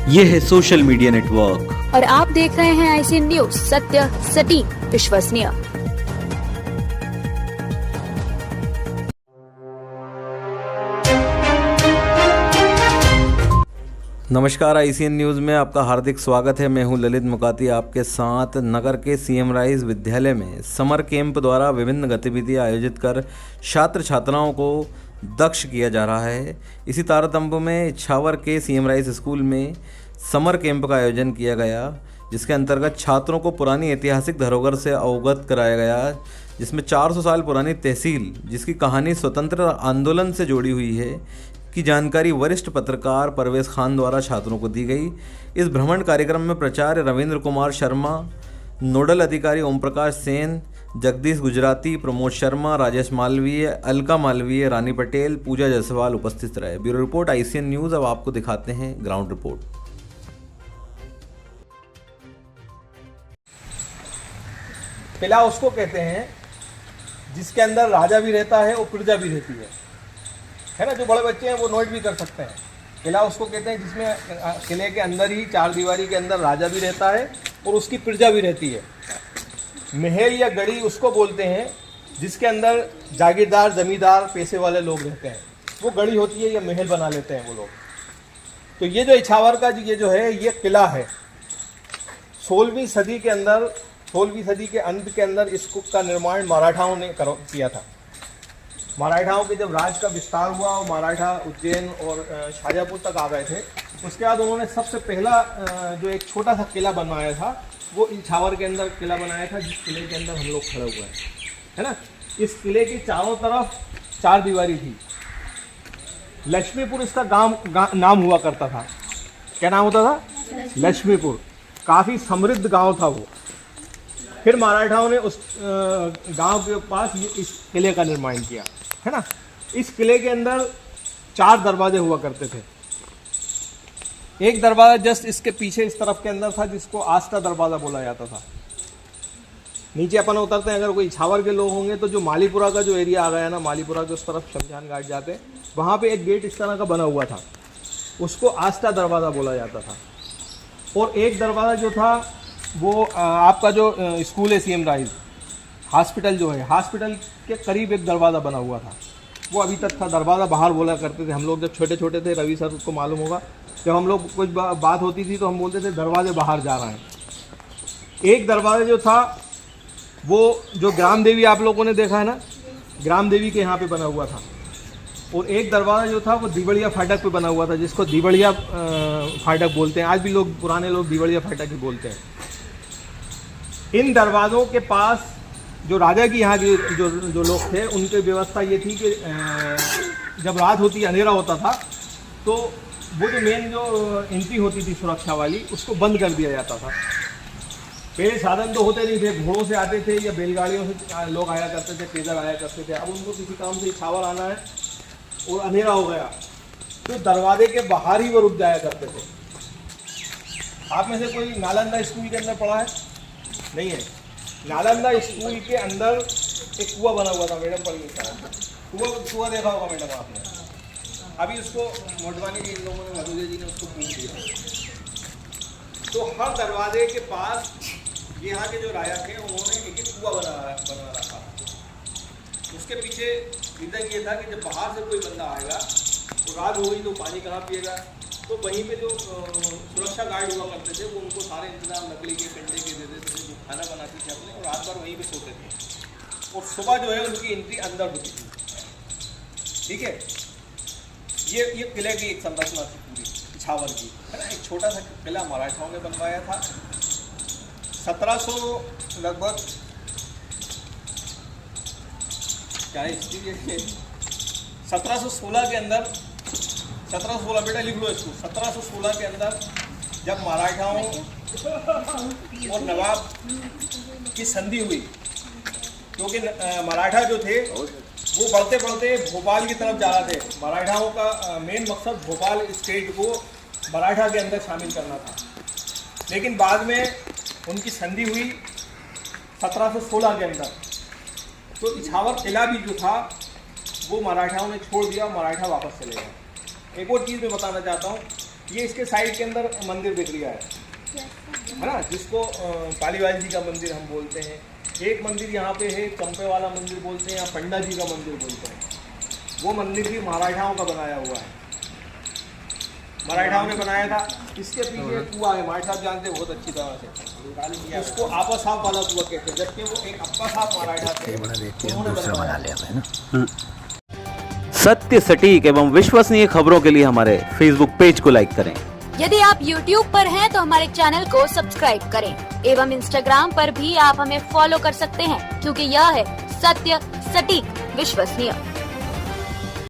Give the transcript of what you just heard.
ये है social media network और आप देख रहे हैं ICN न्यूज, सत्य, सटीक, विश्वसनीय। नमस्कार, ICN न्यूज़ में आपका हार्दिक स्वागत है। मैं हूं ललित मुकाती आपके साथ। नगर के CM राइज विद्यालय में समर कैंप द्वारा विभिन्न गतिविधियां आयोजित कर छात्र छात्राओं को दक्ष किया जा रहा है। इसी तारतम्य में इछावर के CM राइज स्कूल में समर कैंप का आयोजन किया गया, जिसके अंतर्गत छात्रों को पुरानी ऐतिहासिक धरोहर से अवगत कराया गया, जिसमें 400 साल पुरानी तहसील, जिसकी कहानी स्वतंत्र आंदोलन से जुड़ी हुई है, की जानकारी वरिष्ठ पत्रकार परवेज खान द्वारा छात्रों को दी गई। इस भ्रमण कार्यक्रम में प्राचार्य रविंद्र कुमार शर्मा, नोडल अधिकारी ओम प्रकाश सेन, जगदीश गुजराती, प्रमोद शर्मा, राजेश मालवीय, अलका मालवीय, रानी पटेल, पूजा जायसवाल उपस्थित रहे। Bureau report ICN news. अब आपको दिखाते हैं ग्राउंड रिपोर्ट। किला उसको कहते हैं जिसके अंदर राजा भी रहता है और प्रजा भी रहती है ना। जो बड़े बच्चे हैं वो नोट भी कर सकते हैं। किला उसको कहते हैं जिसमें किले के अंदर ही चार दीवारी के अंदर राजा भी रहता है और उसकी प्रजा भी रहती है। महल या गढ़ी उसको बोलते हैं जिसके अंदर जागीरदार, जमींदार, पैसे वाले लोग रहते हैं, वो गढ़ी होती है या महल बना लेते हैं वो लोग। तो ये जो इछावर का ये जो है ये किला है। 16वीं सदी के अंदर, 16वीं सदी के अंत के अंदर इसको का निर्माण मराठाओं ने किया था। मराठाओं के जब राज का विस्तार हुआ और मराठा उज्जैन और शाजापुर तक आ गए थे, उसके बाद उन्होंने सबसे पहला जो एक छोटा सा किला बनवाया था वो इछावर के अंदर किला बनाया था, जिस किले के अंदर हम लोग खड़े हुए हैं, है ना। इस किले की चारों तरफ चार दीवारी थी। लक्ष्मीपुर इसका नाम हुआ करता था। क्या नाम होता था? लक्ष्मीपुर। काफ़ी समृद्ध गांव था वो। फिर मराठाओं ने उस गांव के पास इस किले का निर्माण किया, है ना। इस किले के अंदर 4 दरवाजे हुआ करते थे। एक दरवाज़ा जस्ट इसके पीछे इस तरफ के अंदर था, जिसको आस्था दरवाज़ा बोला जाता था। नीचे अपन उतरते हैं, अगर कोई इछावर के लोग होंगे तो जो मालीपुरा का जो एरिया आ गया ना, मालीपुरा के उस तरफ शमशान घाट जाते हैं, वहाँ पे एक गेट इस तरह का बना हुआ था, उसको आस्था दरवाज़ा बोला जाता था। और एक दरवाज़ा जो था वो आपका जो स्कूल है CM राइज, हॉस्पिटल जो है, हॉस्पिटल के करीब एक दरवाज़ा बना हुआ था, वो अभी तक था। दरवाज़ा बाहर बोला करते थे हम लोग, जब छोटे छोटे थे। रवि सर को मालूम होगा, जब हम लोग कुछ बात होती थी तो हम बोलते थे दरवाजे बाहर जा रहे हैं। एक दरवाज़ा जो था वो जो ग्राम देवी आप लोगों ने देखा है ना, ग्राम देवी के यहाँ पे बना हुआ था। और एक दरवाज़ा जो था वो दीवड़िया फाटक पे बना हुआ था, जिसको दीवड़िया फाटक बोलते हैं। आज भी लोग, पुराने लोग दीवड़िया फाटक ही बोलते हैं। इन दरवाज़ों के पास जो राजा की यहाँ के जो लोग थे, उनकी व्यवस्था ये थी कि जब रात होती, अंधेरा होता था, तो वो जो मेन जो एंट्री होती थी सुरक्षा वाली, उसको बंद कर दिया जाता था। पहले साधन तो होते नहीं थे, घोड़ों से आते थे या बैलगाड़ियों से लोग आया करते थे, पैदल आया करते थे। अब उनको किसी काम से इछावर आना है और अंधेरा हो गया तो दरवाजे के बाहर ही वो रुक जाया करते थे। आप में से कोई नालंदा स्कूल के अंदर पढ़ा है? नहीं है। नालंदा स्कूल के अंदर एक कुआं बना हुआ था, मैडम पढ़ी है। कुआं देखा होगा मैडम आपने। अभी उसको मोटवानी जी, इन लोगों ने, मधुजा जी ने उसको पूछ दिया। तो हर दरवाजे के पास यहाँ के जो राजा थे उन्होंने एक कुआं बना रखा। उसके पीछे रीज़न ये था कि जब बाहर से कोई बंदा आएगा तो रात हो गई तो पानी कहाँ पिएगा। तो वहीं पे जो सुरक्षा गार्ड हुआ करते थे वो उनको सारे इंतजाम लकड़ी के, कंडे के दे देते थे, जो खाना बनाते थे अपने, और रात भर वहीं पे सोते थे। और सुबह जो है उनकी एंट्री अंदर होती थी। ठीक है, ये किले की एक संरचना थी पूरी इछावर की, है ना। एक छोटा सा किला मराठाओं ने बनवाया था। 1700 लगभग, क्या है 1716 के अंदर, 1716 बेटा लिख लो इसको। 1716 के अंदर जब मराठाओं और नवाब की संधि हुई, क्योंकि मराठा जो थे वो बढ़ते बढ़ते भोपाल की तरफ जा रहे थे। मराठाओं का मेन मकसद भोपाल स्टेट को मराठा के अंदर शामिल करना था। लेकिन बाद में उनकी संधि हुई 1716 के अंदर, तो इछावर किला भी जो था वो मराठाओं ने छोड़ दिया, मराठा वापस चले गए। एक और चीज़ मैं बताना चाहता हूँ, ये इसके साइड के अंदर मंदिर दिख रहा है ना, जिसको कालीबाई जी का मंदिर हम बोलते हैं। एक मंदिर यहाँ पे है चंपे वाला मंदिर बोलते हैं, या पंडा जी का मंदिर बोलते हैं। वो मंदिर भी मराठाओं का बनाया हुआ है, मराठाओं ने बनाया था। इसके पीछे कुआं है, मार्ट साहब जानते हैं बहुत अच्छी तरह से, उसको आपा साहब वाला कुआं कहते हैं, जबकि वो एक अप्पा साहब मराठा थे, उन्होंने बनाया। सत्य, सटीक एवं विश्वसनीय खबरों के लिए हमारे फेसबुक पेज को लाइक करें। यदि आप YouTube पर हैं तो हमारे चैनल को सब्सक्राइब करें एवं Instagram पर भी आप हमें फॉलो कर सकते हैं, क्योंकि यह है सत्य, सटीक, विश्वसनीय।